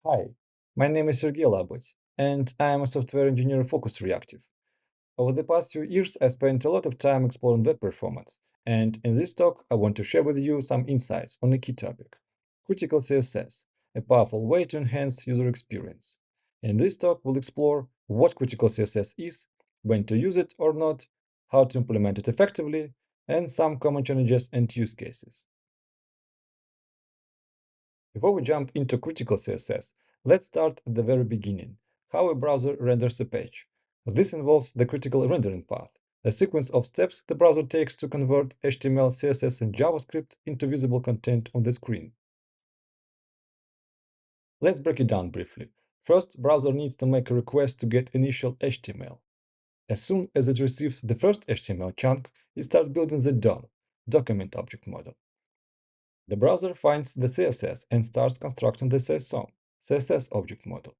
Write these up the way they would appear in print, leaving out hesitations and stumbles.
Hi, my name is Sergey Labuts, and I am a software engineer focused Reactive. Over the past few years, I spent a lot of time exploring web performance, and in this talk, I want to share with you some insights on a key topic, Critical CSS, a powerful way to enhance user experience. In this talk, we'll explore what Critical CSS is, when to use it or not, how to implement it effectively, and some common challenges and use cases. Before we jump into Critical CSS, let's start at the very beginning, how a browser renders a page. This involves the critical rendering path, a sequence of steps the browser takes to convert HTML, CSS, and JavaScript into visible content on the screen. Let's break it down briefly. First, browser needs to make a request to get initial HTML. As soon as it receives the first HTML chunk, it starts building the DOM, document object model. The browser finds the CSS and starts constructing the CSOM, CSS object model.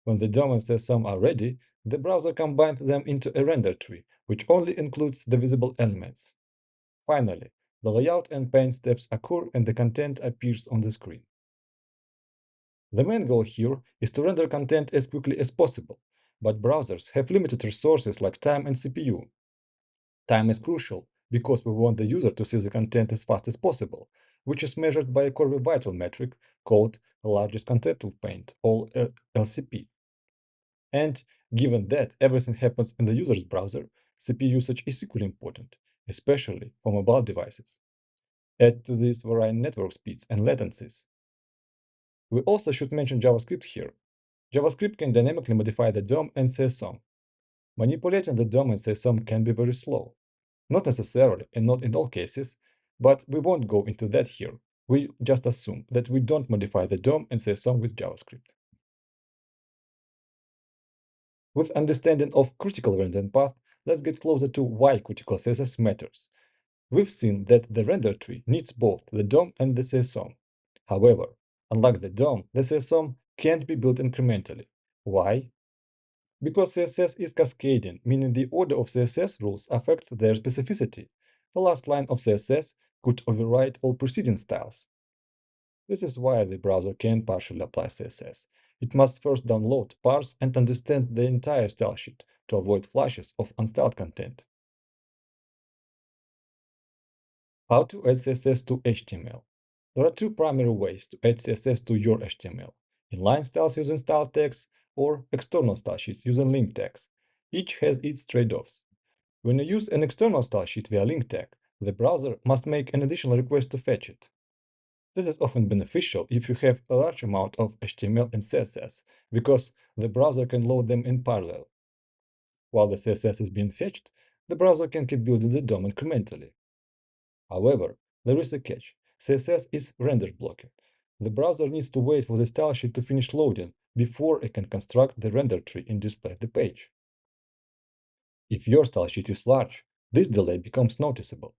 When the DOM and CSOM are ready, the browser combines them into a render tree, which only includes the visible elements. Finally, the layout and paint steps occur and the content appears on the screen. The main goal here is to render content as quickly as possible, but browsers have limited resources like time and CPU. Time is crucial because we want the user to see the content as fast as possible, which is measured by a core vital metric called largest contentful paint, or LCP. And given that everything happens in the user's browser, CPU usage is equally important, especially for mobile devices. Add to this varying network speeds and latencies. We also should mention JavaScript here. JavaScript can dynamically modify the DOM and CSOM. Manipulating the DOM and CSOM can be very slow. Not necessarily and not in all cases, but we won't go into that here. We just assume that we don't modify the DOM and CSOM with JavaScript. With understanding of critical rendering path, let's get closer to why critical CSS matters. We've seen that the render tree needs both the DOM and the CSOM. However, unlike the DOM, the CSOM can't be built incrementally. Why? Because CSS is cascading, meaning the order of CSS rules affect their specificity. The last line of CSS could override all preceding styles. This is why the browser can't partially apply CSS. It must first download, parse, and understand the entire style sheet to avoid flashes of unstyled content. How to add CSS to HTML? There are two primary ways to add CSS to your HTML: inline styles using style tags or external style sheets using link tags. Each has its trade-offs. When you use an external style sheet via link tag, the browser must make an additional request to fetch it. This is often beneficial if you have a large amount of HTML and CSS, because the browser can load them in parallel. While the CSS is being fetched, the browser can keep building the DOM incrementally. However, there is a catch. CSS is render blocked. The browser needs to wait for the style sheet to finish loading before it can construct the render tree and display the page. If your style sheet is large, this delay becomes noticeable.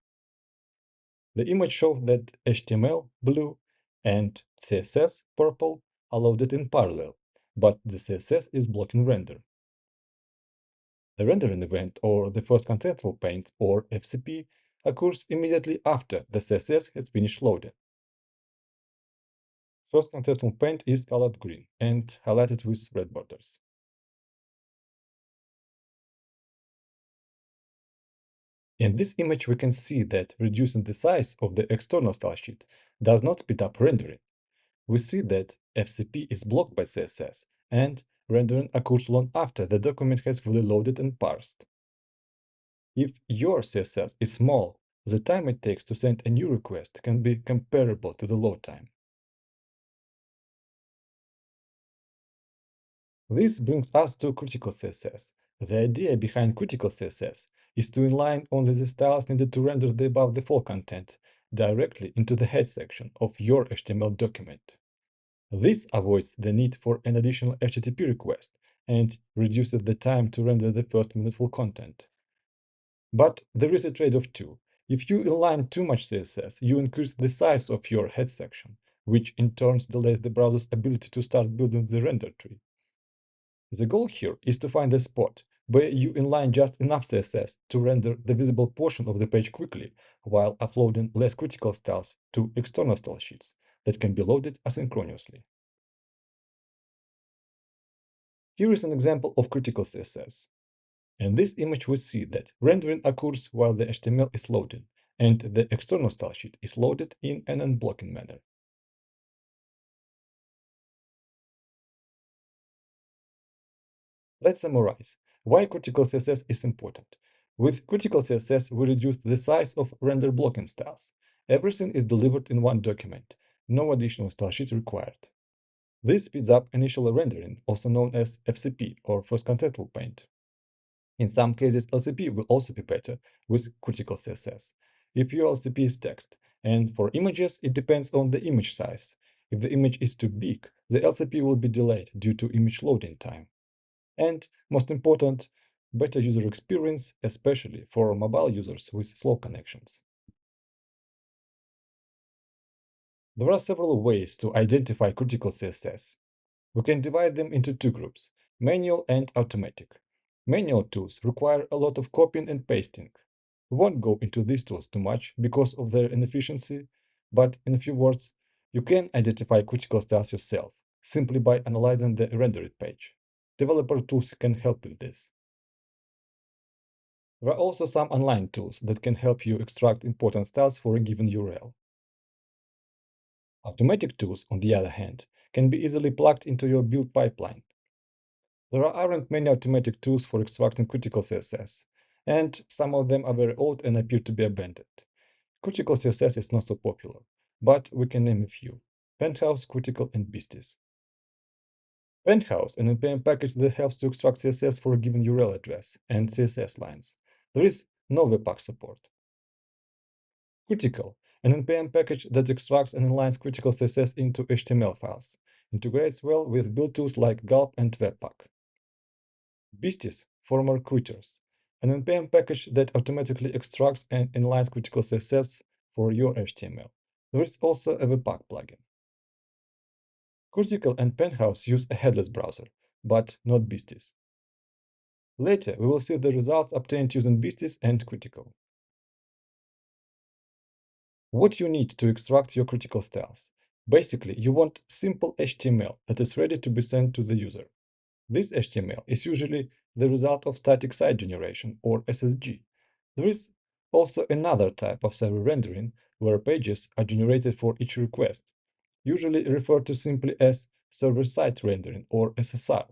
The image shows that HTML blue and CSS purple are loaded in parallel, but the CSS is blocking render. The rendering event, or the first contentful paint, or FCP, occurs immediately after the CSS has finished loading. First contentful paint is colored green and highlighted with red borders. In this image, we can see that reducing the size of the external style sheet does not speed up rendering. We see that FCP is blocked by CSS, and rendering occurs long after the document has fully loaded and parsed. If your CSS is small, the time it takes to send a new request can be comparable to the load time. This brings us to Critical CSS. The idea behind Critical CSS is to inline only the styles needed to render the above default content directly into the head section of your HTML document. This avoids the need for an additional HTTP request and reduces the time to render the first meaningful content. But there is a trade-off too. If you inline too much CSS, you increase the size of your head section, which in turn delays the browser's ability to start building the render tree. The goal here is to find a spot where you inline just enough CSS to render the visible portion of the page quickly, while uploading less critical styles to external style sheets that can be loaded asynchronously. Here is an example of critical CSS. In this image, we see that rendering occurs while the HTML is loading, and the external style sheet is loaded in an unblocking manner. Let's summarize why critical CSS is important. With critical CSS, we reduce the size of render blocking styles. Everything is delivered in one document, no additional style sheet required. This speeds up initial rendering, also known as FCP or first contentful paint. In some cases, LCP will also be better with critical CSS if your LCP is text, and for images, it depends on the image size. If the image is too big, the LCP will be delayed due to image loading time. And most important, better user experience, especially for mobile users with slow connections. There are several ways to identify critical CSS. We can divide them into two groups, manual and automatic. Manual tools require a lot of copying and pasting. We won't go into these tools too much because of their inefficiency, but in a few words, you can identify critical styles yourself simply by analyzing the rendered page. Developer tools can help with this. There are also some online tools that can help you extract important styles for a given URL. Automatic tools, on the other hand, can be easily plugged into your build pipeline. There aren't many automatic tools for extracting critical CSS, and some of them are very old and appear to be abandoned. Critical CSS is not so popular, but we can name a few: Penthouse, Critical, and BISTIs. Penthouse, an NPM package that helps to extract CSS for a given URL address and CSS lines. There is no Webpack support. Critical, an NPM package that extracts and aligns critical CSS into HTML files. Integrates well with build tools like Gulp and Webpack. BISTIs, former Critters, an NPM package that automatically extracts and aligns critical CSS for your HTML. There is also a Webpack plugin. Critical and Penthouse use a headless browser, but not BISTIs. Later, we will see the results obtained using BISTIs and Critical. What you need to extract your critical styles. Basically, you want simple HTML that is ready to be sent to the user. This HTML is usually the result of static site generation, or SSG. There is also another type of server rendering where pages are generated for each request, usually referred to simply as server-side rendering, or SSR.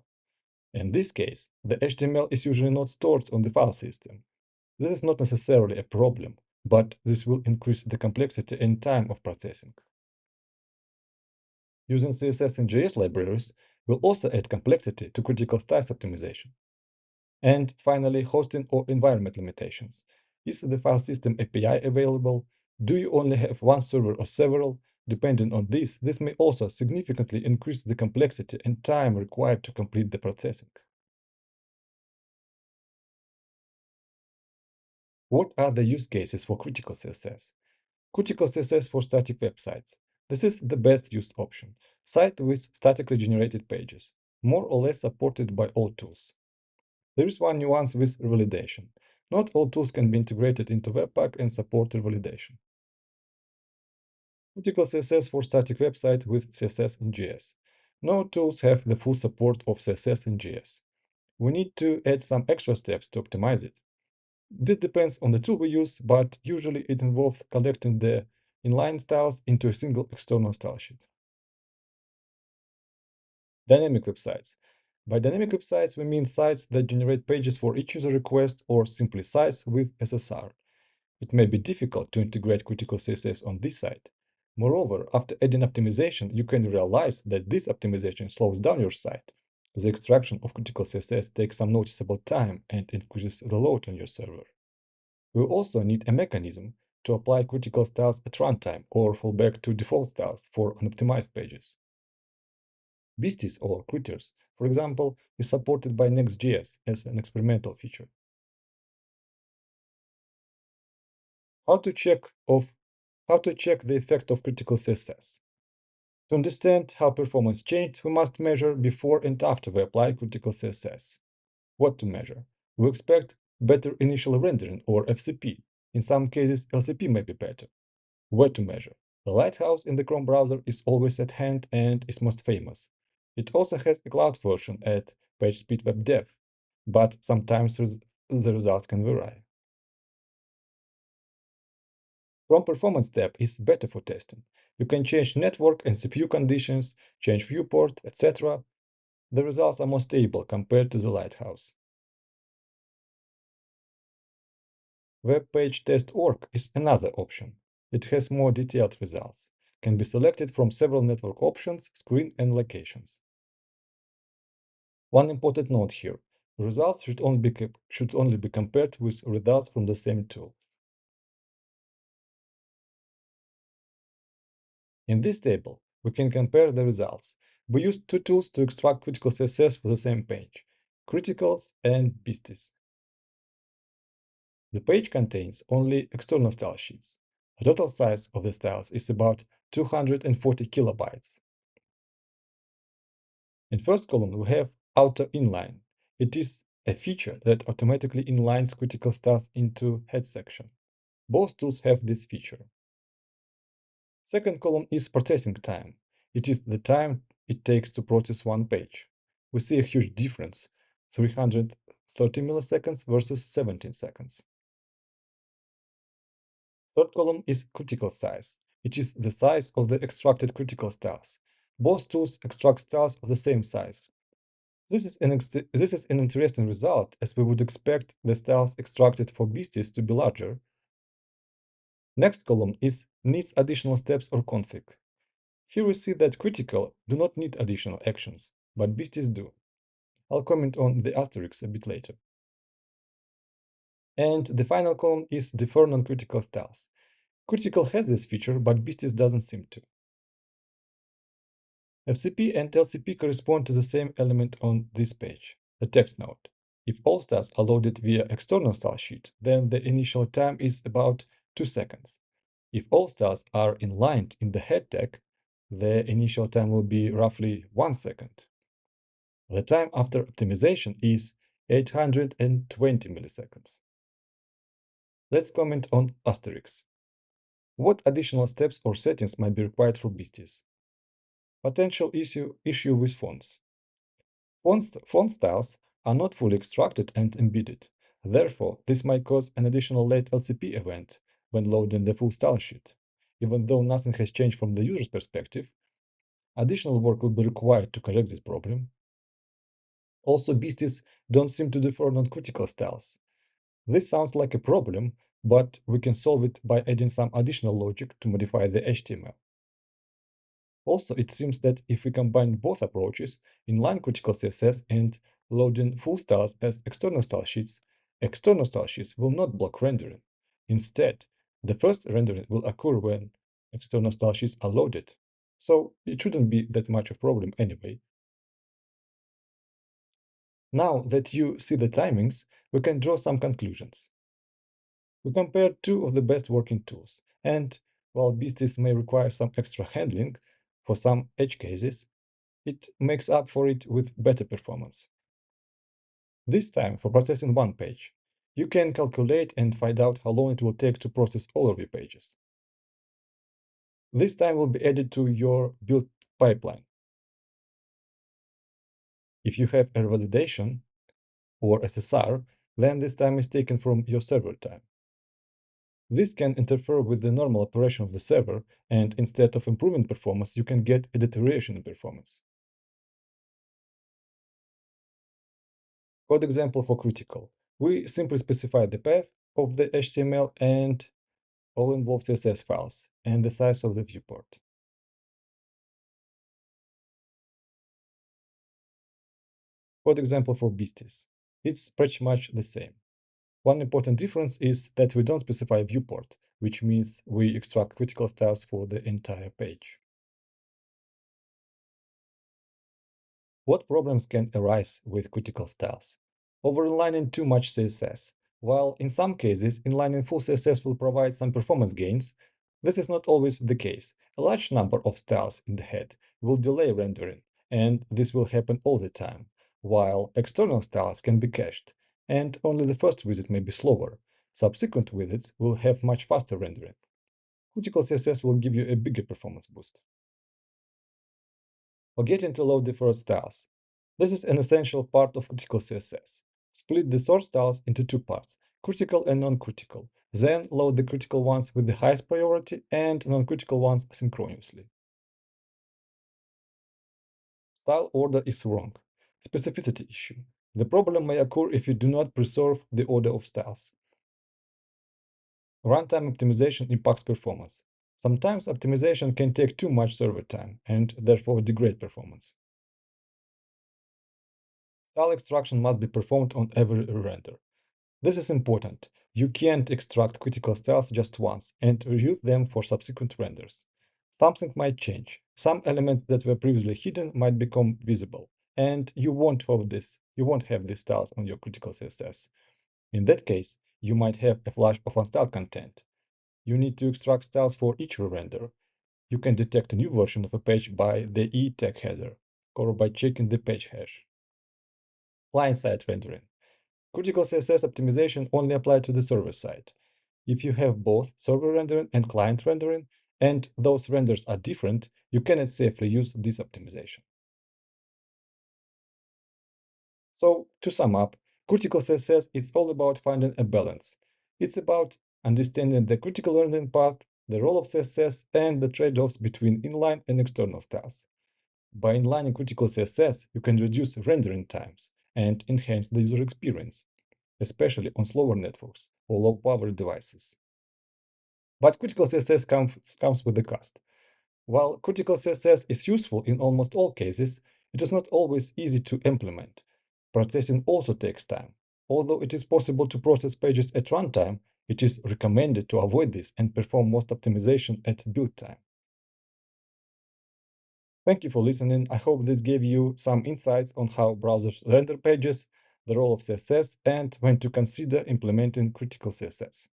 In this case, the HTML is usually not stored on the file system. This is not necessarily a problem, but this will increase the complexity and time of processing. Using CSS and JS libraries will also add complexity to critical styles optimization. And finally, hosting or environment limitations. Is the file system API available? Do you only have one server or several? Depending on this may also significantly increase the complexity and time required to complete the processing. What are the use cases for critical CSS? Critical CSS for static websites. This is the best used option. Site with statically generated pages, more or less supported by all tools. There is one nuance with revalidation. Not all tools can be integrated into Webpack and support revalidation. Critical CSS for static website with CSS in JS. No tools have the full support of CSS in JS. We need to add some extra steps to optimize it. This depends on the tool we use, but usually it involves collecting the inline styles into a single external style sheet. Dynamic websites. By dynamic websites, we mean sites that generate pages for each user request or simply sites with SSR. It may be difficult to integrate critical CSS on this site. Moreover, after adding optimization, you can realize that this optimization slows down your site. The extraction of critical CSS takes some noticeable time and increases the load on your server. We also need a mechanism to apply critical styles at runtime or fall back to default styles for unoptimized pages. BISTIs or Critters, for example, is supported by Next.js as an experimental feature. How to check the effect of critical CSS. To understand how performance changed, we must measure before and after we apply critical CSS. What to measure? We expect better initial rendering, or FCP. In some cases, LCP may be better. Where to measure? The lighthouse in the Chrome browser is always at hand and is most famous. It also has a cloud version at page speed web dev, but sometimes the results can vary. Chrome Performance tab is better for testing. You can change network and CPU conditions, change viewport, etc. The results are more stable compared to the Lighthouse. Web page test org is another option. It has more detailed results, can be selected from several network options, screen and locations. One important note here, results should only be compared with results from the same tool. In this table, we can compare the results. We used two tools to extract critical CSS for the same page, Criticals and BISTIs. The page contains only external style sheets. The total size of the styles is about 240 kilobytes. In first column, we have auto inline. It is a feature that automatically inlines critical styles into head section. Both tools have this feature. Second column is processing time. It is the time it takes to process one page. We see a huge difference, 330 milliseconds versus 17 seconds. Third column is critical size. It is the size of the extracted critical styles. Both tools extract styles of the same size. This is an interesting result, as we would expect the styles extracted for BISTIs to be larger. Next column is needs additional steps or config. Here we see that critical do not need additional actions, but BISTIs do. I'll comment on the asterisks a bit later. And the final column is defer non-critical styles. Critical has this feature, but BISTIs doesn't seem to. FCP and LCP correspond to the same element on this page, the text node. If all styles are loaded via external style sheet, then the initial time is about 2 seconds. If all styles are inlined in the head tag, the initial time will be roughly 1 second. The time after optimization is 820 milliseconds. Let's comment on asterisks. What additional steps or settings might be required for BISTIs? Potential issue with fonts. Font styles are not fully extracted and embedded. Therefore, this might cause an additional late LCP event when loading the full style sheet. Even though nothing has changed from the user's perspective, additional work will be required to correct this problem. Also, BISTIs don't seem to defer non-critical styles. This sounds like a problem, but we can solve it by adding some additional logic to modify the HTML. Also, it seems that if we combine both approaches, inline critical CSS and loading full styles as external style sheets will not block rendering. Instead, the first rendering will occur when external style sheets are loaded. So it shouldn't be that much of a problem anyway. Now that you see the timings, we can draw some conclusions. We compared two of the best working tools, and while BISTIs may require some extra handling for some edge cases, it makes up for it with better performance. This time for processing one page, you can calculate and find out how long it will take to process all of your pages. This time will be added to your build pipeline. If you have a validation or SSR, then this time is taken from your server time. This can interfere with the normal operation of the server, and instead of improving performance, you can get a deterioration in performance. Code example for critical. We simply specify the path of the HTML and all involved CSS files and the size of the viewport. Code example for BISTIs. It's pretty much the same. One important difference is that we don't specify viewport, which means we extract critical styles for the entire page. What problems can arise with critical styles? Over-inlining too much CSS. While in some cases, inlining full CSS will provide some performance gains, this is not always the case. A large number of styles in the head will delay rendering, and this will happen all the time, while external styles can be cached, and only the first visit may be slower. Subsequent visits will have much faster rendering. Critical CSS will give you a bigger performance boost. Forgetting to load deferred styles. This is an essential part of critical CSS. Split the source styles into two parts, critical and non-critical. Then load the critical ones with the highest priority and non-critical ones synchronously. Style order is wrong. Specificity issue. The problem may occur if you do not preserve the order of styles. Runtime optimization impacts performance. Sometimes optimization can take too much server time and therefore degrade performance. Style extraction must be performed on every render. This is important. You can't extract critical styles just once and reuse them for subsequent renders. Something might change. Some elements that were previously hidden might become visible, and you won't have this. You won't have these styles on your critical CSS. In that case, you might have a flash of unstyled content. You need to extract styles for each render. You can detect a new version of a page by the e tag header or by checking the page hash. Client-side rendering. Critical CSS optimization only applies to the server side. If you have both server rendering and client rendering, and those renders are different, you cannot safely use this optimization. So, to sum up, critical CSS is all about finding a balance. It's about understanding the critical rendering path, the role of CSS, and the trade-offs between inline and external styles. By inlining critical CSS, you can reduce rendering times and enhance the user experience, especially on slower networks or low-power devices. But critical CSS comes with a cost. While critical CSS is useful in almost all cases, it is not always easy to implement. Processing also takes time. Although it is possible to process pages at runtime, it is recommended to avoid this and perform most optimization at build time. Thank you for listening. I hope this gave you some insights on how browsers render pages, the role of CSS, and when to consider implementing critical CSS.